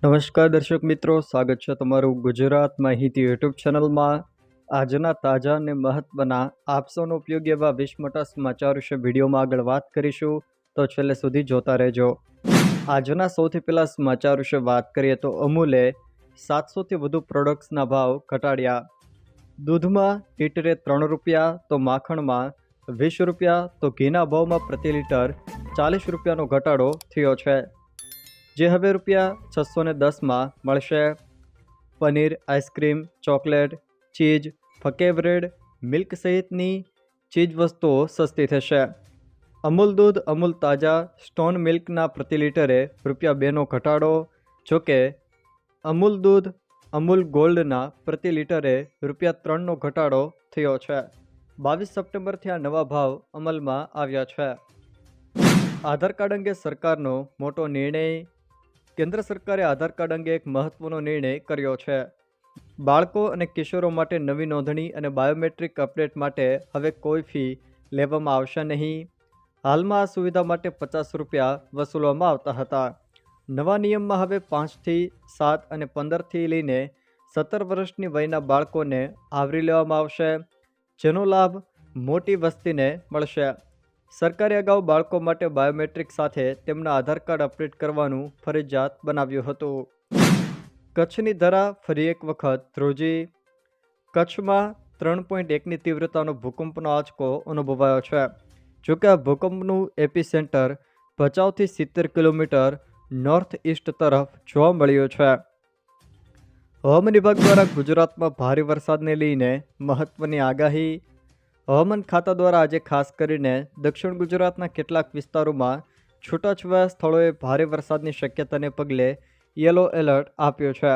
નમસ્કાર દર્શક મિત્રો, સ્વાગત છે તમારું ગુજરાત માહિતી યુટ્યુબ ચેનલમાં। આજના તાજા અને મહત્વના આપસોનો ઉપયોગી એવા 20 મોટા સમાચાર વિશે વિડીયોમાં આગળ વાત કરીશું, તો છેલ્લે સુધી જોતા રહેજો। આજના સૌથી પહેલા સમાચાર વિશે વાત કરીએ તો અમૂલે 700થી વધુ પ્રોડક્ટ્સના ભાવ ઘટાડ્યા। દૂધમાં લીટરે 3 રૂપિયા તો માખણમાં 20 રૂપિયા તો ઘીના ભાવમાં પ્રતિ લીટર 40 રૂપિયાનો ઘટાડો થયો છે, જે હવે ₹610માં મળશે। પનીર, આઈસ્ક્રીમ, ચોકલેટ, ચીઝ, ફકે બ્રેડ, મિલ્ક સહિતની ચીજ વસ્તુઓ સસ્તી થશે। અમૂલ દૂધ, અમૂલ તાજા સ્ટોન મિલ્કના પ્રતિ લીટરે ₹2નો ઘટાડો। જોકે અમૂલ દૂધ, અમૂલ ગોલ્ડના પ્રતિ લીટરે ₹3નો ઘટાડો થયો છે। 22 સપ્ટેમ્બરથી આ નવા ભાવ અમલમાં આવ્યા છે। આધાર કાર્ડ અંગે સરકારનો મોટો નિર્ણય। કેન્દ્ર સરકારે આધાર કાર્ડ અંગે એક મહત્વનો નિર્ણય કર્યો છે। બાળકો અને કિશોરો માટે નવી નોંધણી અને બાયોમેટ્રિક અપડેટ માટે હવે કોઈ ફી લેવામાં આવશે નહીં। હાલમાં આ સુવિધા માટે ₹50 વસૂલવામાં આવતા હતા। નવા નિયમમાં હવે 5થી 7 અને 15થી લઈને 17 વર્ષની વયના બાળકોને આવરી લેવામાં આવશે, જેનો લાભ મોટી વસ્તીને મળશે। સરકારે અગાઉ બાળકો માટે બાયોમેટ્રિક સાથે તેમના આધાર કાર્ડ અપડેટ કરવાનું ફરજિયાત બનાવ્યું હતું। કચ્છની ધરા ફરી એક વખત ધ્રુજી। કચ્છમાં 3.1ની તીવ્રતાનો ભૂકંપનો આંચકો અનુભવાયો છે। જોકે આ ભૂકંપનું એપિસેન્ટર ભચાઉથી 70 કિલોમીટર નોર્થ ઇસ્ટ તરફ જોવા મળ્યું છે। હવામાન વિભાગ દ્વારા ગુજરાતમાં ભારે વરસાદને લઈને મહત્વની આગાહી। હવામાન ખાતા દ્વારા આજે ખાસ કરીને દક્ષિણ ગુજરાતના કેટલાક વિસ્તારોમાં છૂટાછવાયા સ્થળોએ ભારે વરસાદની શક્યતાને પગલે યલો એલર્ટ આપ્યું છે,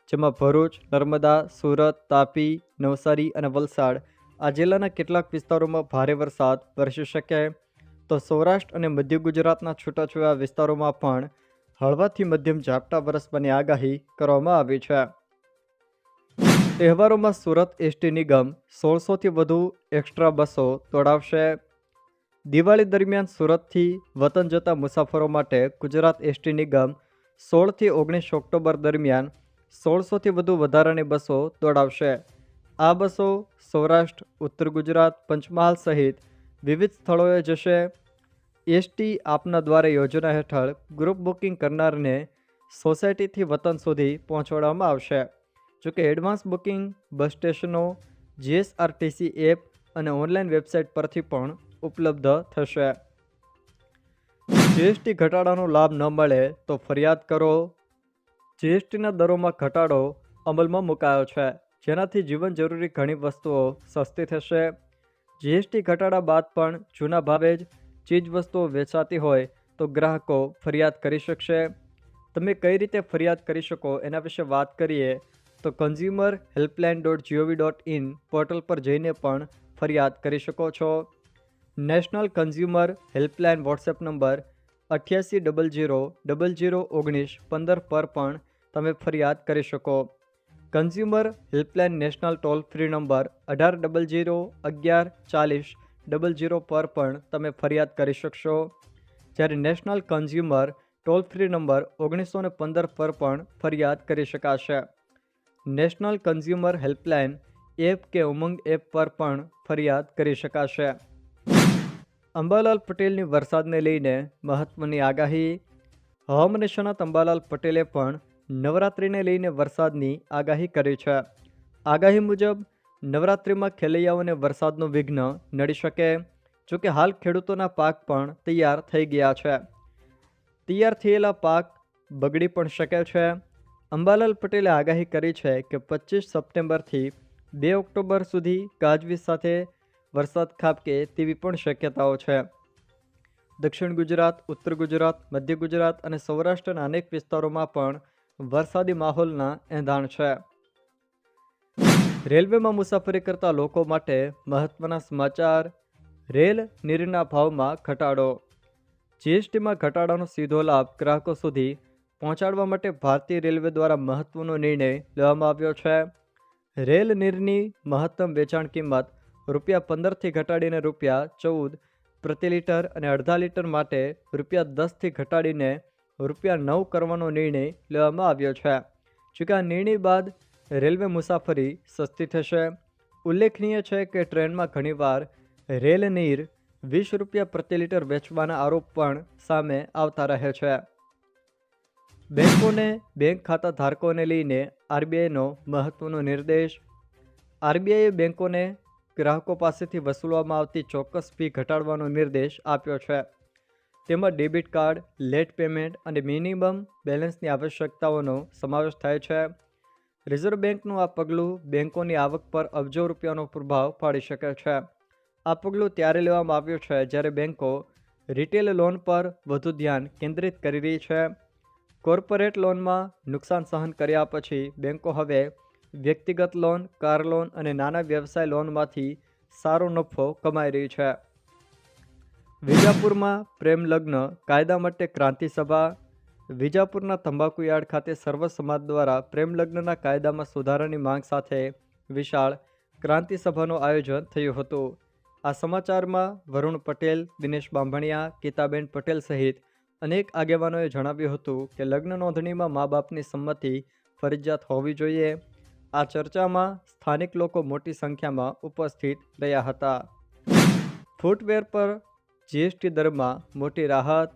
જેમાં ભરૂચ, નર્મદા, સુરત, તાપી, નવસારી અને વલસાડ આ જિલ્લાના કેટલાક વિસ્તારોમાં ભારે વરસાદ વરસી શકે, તો સૌરાષ્ટ્ર અને મધ્ય ગુજરાતના છૂટાછવાયા વિસ્તારોમાં પણ હળવાથી મધ્યમ ઝાપટા વરસવાની આગાહી કરવામાં આવી છે। તહેવારોમાં સુરત એસટી નિગમ 1600થી વધુ એક્સ્ટ્રા બસો દોડાવશે। દિવાળી દરમિયાન સુરતથી વતન જતા મુસાફરો માટે ગુજરાત એસટી નિગમ 16થી 19 ઓક્ટોબર દરમિયાન 1600થી વધુ વધારાની બસો દોડાવશે। આ બસો સૌરાષ્ટ્ર, ઉત્તર ગુજરાત, પંચમહાલ સહિત વિવિધ સ્થળોએ જશે। એસટી આપના દ્વારા યોજના હેઠળ ગ્રુપ બુકિંગ કરનારને સોસાયટીથી વતન સુધી પહોંચાડવામાં આવશે। જોકે એડવાન્સ બુકિંગ બસ સ્ટેશનો, જીએસઆરટીસી એપ અને ઓનલાઈન વેબસાઇટ પરથી પણ ઉપલબ્ધ થશે। જીએસટી ઘટાડાનો લાભ ન મળે તો ફરિયાદ કરો। જીએસટીના દરોમાં ઘટાડો અમલમાં મુકાયો છે, જેનાથી જીવન જરૂરી ઘણી વસ્તુઓ સસ્તી થશે। જીએસટી ઘટાડા બાદ પણ જૂના ભાવે જ ચીજ વસ્તુઓ વેચાતી હોય તો ગ્રાહકો ફરિયાદ કરી શકશે। તમે કઈ રીતે ફરિયાદ કરી શકો એના વિશે વાત કરીએ તો consumerhelpline.gov.in પોર્ટલ પર જઈને પણ ફરિયાદ કરી શકો છો। National consumer helpline WhatsApp number 8800001915 પર પણ તમે ફરિયાદ કરી શકો। Consumer helpline national toll free number 1800114000 પર પણ તમે ફરિયાદ કરી શકશો, જ્યારે national consumer toll free number 1915 પર પણ ફરિયાદ કરી શકાશે। નેશનલ કન્ઝ્યુમર હેલ્પલાઇન એપ કે ઉમંગ એપ પર પણ ફરિયાદ કરી શકાશે। અંબાલાલ પટેલની વરસાદને લઈને મહત્વની આગાહી। હવામાન નિષ્ણાત અંબાલાલ પટેલે પણ નવરાત્રિને લઈને વરસાદની આગાહી કરી છે। આગાહી મુજબ નવરાત્રિમાં ખેલૈયાઓને વરસાદનું વિઘ્ન નડી શકે। જોકે હાલ ખેડૂતોના પાક પણ તૈયાર થઈ ગયા છે। તૈયાર થયેલા પાક બગડી પણ શકે છે। અંબાલાલ પટેલે આગાહી કરી છે કે 25 સપ્ટેમ્બરથી 2 ઓક્ટોબર સુધી ગાજવીજ સાથે વરસાદ ખાબકે તેવી પણ શક્યતાઓ છે। દક્ષિણ ગુજરાત, ઉત્તર ગુજરાત, મધ્ય ગુજરાત અને સૌરાષ્ટ્રના અનેક વિસ્તારોમાં પણ વરસાદી માહોલના એંધાણ છે। રેલવેમાં મુસાફરી કરતા લોકો માટે મહત્વના સમાચાર। રેલ નીરના ભાવમાં ઘટાડો। જીએસટીમાં ઘટાડાનો સીધો લાભ ગ્રાહકો સુધી પહોંચાડવા માટે ભારતીય રેલવે દ્વારા મહત્વનો નિર્ણય લેવામાં આવ્યો છે। રેલ નીરની મહત્તમ વેચાણ કિંમત ₹15થી ઘટાડીને ₹14 પ્રતિ લીટર અને અડધા લીટર માટે ₹10થી ઘટાડીને ₹9 કરવાનો નિર્ણય લેવામાં આવ્યો છે. જોકે આ નિર્ણય બાદ રેલવે મુસાફરી સસ્તી થશે. ઉલ્લેખનીય છે કે ટ્રેનમાં ઘણીવાર રેલ નીર ₹20 પ્રતિ લીટર વેચવાના આરોપ પણ સામે આવતા રહે છે. બેંકોને બેંક ખાતા ધારકોને લઈને આરબીઆઈનો મહત્વનો નિર્દેશ. આરબીઆઈએ બેંકોને ગ્રાહકો પાસેથી વસૂલવામાં આવતી ચોક્કસ ફી ઘટાડવાનો નિર્દેશ આપ્યો છે. તેમાં ડેબિટ કાર્ડ, લેટ પેમેન્ટ અને મિનિમમ બેલેન્સની આવશ્યકતાઓનો સમાવેશ થાય છે. રિઝર્વ બેંકનું આ પગલું બેંકોની આવક પર અબજો રૂપિયાનો પ્રભાવ પાડી શકે છે. આ પગલું ત્યારે લેવામાં આવ્યું છે જ્યારે બેંકો રિટેલ લોન પર વધુ ધ્યાન કેન્દ્રિત કરી રહી છે. કોર્પોરેટ લોનમાં નુકસાન સહન કર્યા પછી બેંકો હવે વ્યક્તિગત લોન, કાર લોન અને નાના વ્યવસાય લોનમાંથી સારો નફો કમાઈ રહી છે. વિજાપુરમાં પ્રેમ લગ્ન કાયદા માટે ક્રાંતિ સભા. વિજાપુરના તંબાકુ યાર્ડ ખાતે સર્વ સમાજ દ્વારા પ્રેમ લગ્નના કાયદામાં સુધારાની માંગ સાથે વિશાળ ક્રાંતિ સભાનું આયોજન થયું હતું. આ સમાચારમાં વરુણ પટેલ, દિનેશ બાંભણિયા, ગીતાબેન પટેલ સહિત અનેક આગેવાનોએ જણાવ્યું હતું કે લગ્ન નોંધણીમાં મા બાપની સંમતિ ફરજિયાત હોવી જોઈએ. આ ચર્ચામાં સ્થાનિક લોકો મોટી સંખ્યામાં ઉપસ્થિત રહ્યા હતા. ફૂટવેર પર જીએસટી દરમાં મોટી રાહત.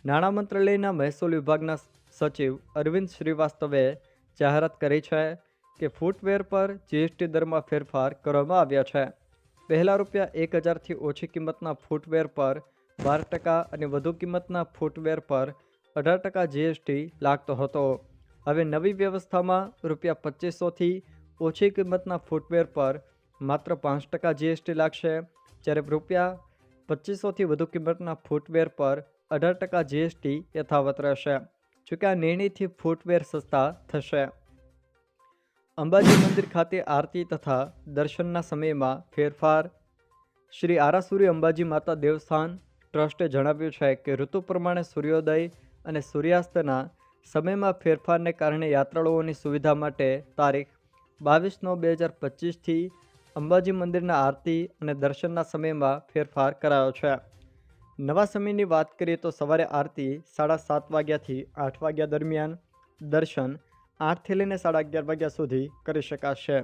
નાણાં મંત્રાલયના મહેસૂલ વિભાગના સચિવ અરવિંદ શ્રીવાસ્તવે જાહેરાત કરી છે કે ફૂટવેર પર જીએસટી દરમાં ફેરફાર કરવામાં આવ્યા છે. પહેલાં ₹1000થી ઓછી કિંમતના ફૂટવેર પર 12% અને વધુ કિંમતના ફૂટવેર પર 18% જીએસટી લાગતો હતો. હવે નવી વ્યવસ્થામાં ₹2500થી ઓછી કિંમતના ફૂટવેર પર માત્ર 5% જીએસટી લાગશે, જ્યારે ₹2500થી વધુ કિંમતના ફૂટવેર પર 18% જીએસટી યથાવત રહેશે. જોકે આ નિર્ણયથી ફૂટવેર સસ્તા થશે. અંબાજી મંદિર ખાતે આરતી તથા દર્શનના સમયમાં ફેરફાર. શ્રી આરાસુરી અંબાજી માતા દેવસ્થાન ટ્રસ્ટે જણાવ્યું છે કે ઋતુ પ્રમાણે સૂર્યોદય અને સૂર્યાસ્તના સમયમાં ફેરફારને કારણે યાત્રાળુઓની સુવિધા માટે તારીખ 22/9/2025થી અંબાજી મંદિરના આરતી અને દર્શનના સમયમાં ફેરફાર કરાયો છે. નવા સમયની વાત કરીએ તો સવારે આરતી 7:30 વાગ્યાથી 8 વાગ્યા દરમિયાન, દર્શન 8થી લઈને 11:30 વાગ્યા સુધી કરી શકાશે.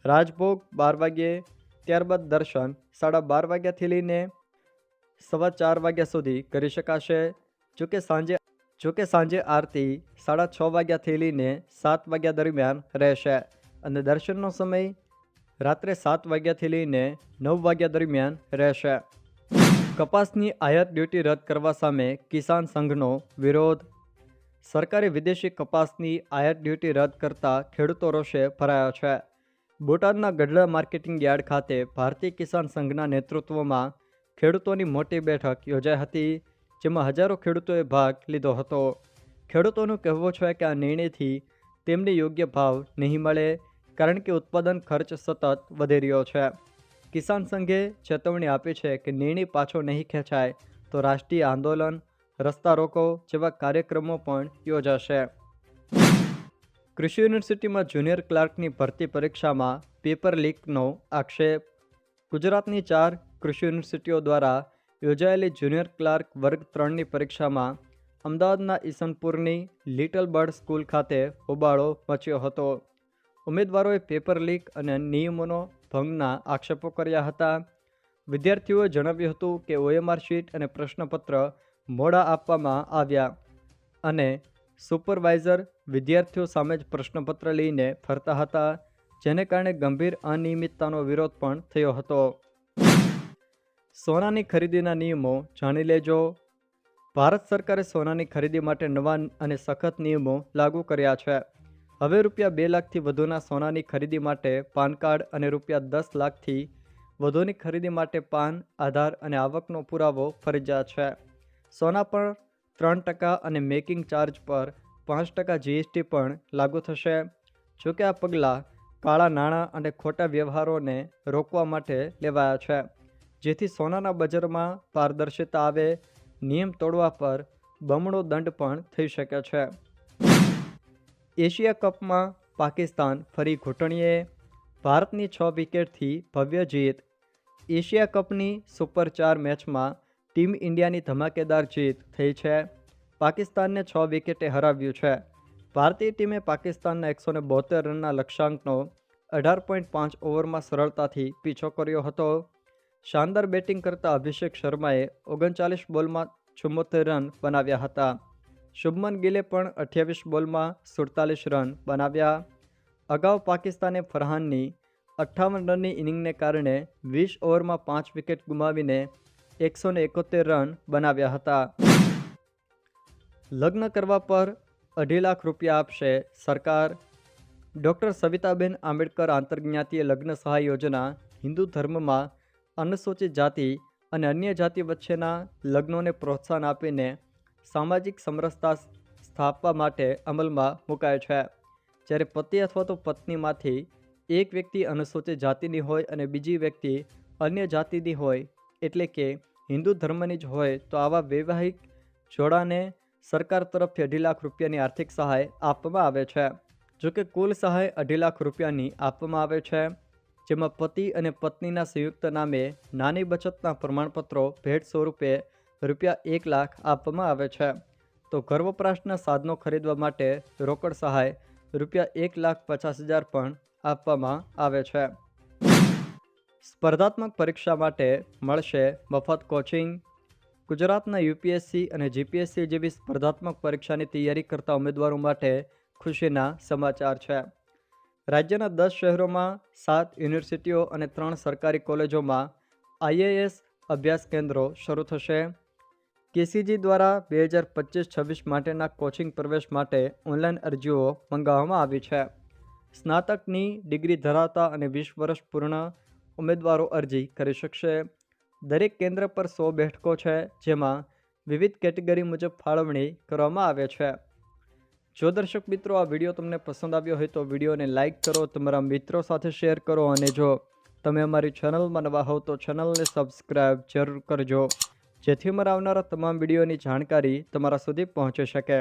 રાજભોગ 12 વાગ્યે, ત્યારબાદ દર્શન 12:30 વાગ્યાથી લઈને 4:15 વાગ્યા સુધી કરી શકાશે. જોકે સાંજે આરતી 6:30 વાગ્યાથી લઈને 7 વાગ્યા દરમિયાન રહેશે અને દર્શનનો સમય રાત્રે 7 વાગ્યાથી લઈને 9 વાગ્યા દરમિયાન રહેશે. કપાસની આયાત ડ્યુટી રદ કરવા સામે કિસાન સંઘનો વિરોધ. સરકારે વિદેશી કપાસની આયાત ડ્યુટી રદ કરતા ખેડૂતો રોષે ભરાયા છે. બોટાદના ગઢડા માર્કેટિંગ યાર્ડ ખાતે ભારતીય કિસાન સંઘના નેતૃત્વમાં ખેડૂતોની મોટી બેઠક યોજાઈ હતી, જેમાં હજારો ખેડૂતોએ ભાગ લીધો હતો. ખેડૂતોનું કહેવું છે કે આ નિર્ણયથી તેમને યોગ્ય ભાવ નહીં મળે, કારણ કે ઉત્પાદન ખર્ચ સતત વધી રહ્યો છે. કિસાન સંઘે ચેતવણી આપી છે કે નિર્ણય પાછો નહીં ખેંચાય તો રાષ્ટ્રીય આંદોલન, રસ્તા રોકો જેવા કાર્યક્રમો પણ યોજાશે. કૃષિ યુનિવર્સિટીમાં જુનિયર ક્લાર્કની ભરતી પરીક્ષામાં પેપર લીકનો આક્ષેપ. ગુજરાતની 4 કૃષિ યુનિવર્સિટીઓ દ્વારા યોજાયેલી જુનિયર ક્લાર્ક વર્ગ 3ની પરીક્ષામાં અમદાવાદના ઈસનપુરની લિટલ બર્ડ સ્કૂલ ખાતે હોબાળો મચ્યો હતો. ઉમેદવારોએ પેપર લીક અને નિયમોનો ભંગના આક્ષેપો કર્યા હતા. વિદ્યાર્થીઓએ જણાવ્યું હતું કે OMR શીટ અને પ્રશ્નપત્ર મોડા આપવામાં આવ્યા અને સુપરવાઇઝર વિદ્યાર્થીઓ સામે જ પ્રશ્નપત્ર લઈને ફરતા હતા, જેને કારણે ગંભીર અનિયમિતતાનો વિરોધ પણ થયો હતો. સોનાની ખરીદીના નિયમો જાણી લેજો. ભારત સરકારે સોનાની ખરીદી માટે નવા અને સખત નિયમો લાગુ કર્યા છે. હવે ₹2 લાખથી વધુના સોનાની ખરીદી માટે પાન કાર્ડ અને ₹10 લાખથી વધુની ખરીદી માટે પાન, આધાર અને આવકનો પુરાવો ફરજિયાત છે. સોના પર 3% અને મેકિંગ ચાર્જ પર 5% જીએસટી પણ લાગુ થશે. જોકે આ પગલાં કાળા નાણાં અને ખોટા વ્યવહારોને રોકવા માટે લેવાયા છે, જેથી સોનાના બજારમાં પારદર્શિતા આવે. નિયમ તોડવા પર બમણો દંડ પણ થઈ શકે છે. એશિયા કપમાં પાકિસ્તાન ફરી ઘૂંટણીએ. ભારતની 6 વિકેટથી ભવ્ય જીત. એશિયા કપની સુપર 4 મેચમાં ટીમ ઇન્ડિયાની ધમાકેદાર જીત થઈ છે. પાકિસ્તાનને 6 વિકેટે હરાવ્યું છે. ભારતીય ટીમે પાકિસ્તાનના 172 રનના લક્ષ્યાંકનો 18.5 ઓવરમાં સરળતાથી પીછો કર્યો હતો. શાનદાર બેટિંગ કરતા અભિષેક શર્માએ 39 બોલમાં 74 રન બનાવ્યા હતા. શુભમન ગિલે પણ 28 બોલમાં 47 રન બનાવ્યા. અગાઉ પાકિસ્તાને ફરહાનની 58 રનની ઇનિંગને કારણે 20 ઓવરમાં 5 વિકેટ ગુમાવીને 171 રન બનાવ્યા હતા. લગ્ન કરવા પર 2.5 લાખ રૂપિયા આપશે સરકાર. ડૉક્ટર સવિતાબેન આંબેડકર આંતરજ્ઞાતીય લગ્ન સહાય યોજના હિન્દુ ધર્મમાં અનુસૂચિત જાતિ અને અન્ય જાતિ વચ્ચેના લગ્નોને પ્રોત્સાહન આપીને સામાજિક સમરસતા સ્થાપવા માટે અમલમાં મુકાય છે. જ્યારે પતિ અથવા તો પત્નીમાંથી એક વ્યક્તિ અનુસૂચિત જાતિની હોય અને બીજી વ્યક્તિ અન્ય જાતિની હોય, એટલે કે હિન્દુ ધર્મની જ હોય, તો આવા વૈવાહિક જોડાને સરકાર તરફથી 2.5 લાખ રૂપિયાની આર્થિક સહાય આપવામાં આવે છે. જોકે કુલ સહાય 2.5 લાખ રૂપિયાની આપવામાં આવે છે, જેમાં પતિ અને પત્નીના સંયુક્ત નામે નાની બચતના પ્રમાણપત્રો ભેટ સ્વરૂપે ₹1 લાખ આપવામાં આવે છે. તો ઘર વપરાશના સાધનો ખરીદવા માટે રોકડ સહાય ₹1,50,000 પણ આપવામાં આવે છે. સ્પર્ધાત્મક પરીક્ષા માટે મળશે મફત કોચિંગ. ગુજરાતના યુપીએસસી અને જીપીએસસી જેવી સ્પર્ધાત્મક પરીક્ષાની તૈયારી કરતા ઉમેદવારો માટે ખુશીના સમાચાર છે. રાજ્યના 10 શહેરોમાં 7 યુનિવર્સિટીઓ અને 3 સરકારી કોલેજોમાં IAS અભ્યાસ કેન્દ્રો શરૂ થશે. કેસીજી દ્વારા 2025-26 માટેના કોચિંગ પ્રવેશ માટે ઓનલાઈન અરજીઓ મંગાવવામાં આવી છે. સ્નાતકની ડિગ્રી ધરાવતા અને 20 વર્ષ પૂર્ણ ઉમેદવારો અરજી કરી શકશે. દરેક કેન્દ્ર પર 100 બેઠકો છે, જેમાં વિવિધ કેટેગરી મુજબ ફાળવણી કરવામાં આવે છે. જો દર્શક મિત્રો આ વિડીયો તમને પસંદ આવ્યો હોય તો વિડીયોને લાઇક કરો, તમારા મિત્રો સાથે શેર કરો અને જો તમે અમારી ચેનલમાં નવા હોવ તો ચેનલને સબસ્ક્રાઈબ જરૂર કરજો, જેથી અમારા આવનારા તમામ વિડીયોની જાણકારી તમારા સુધી પહોંચી શકે.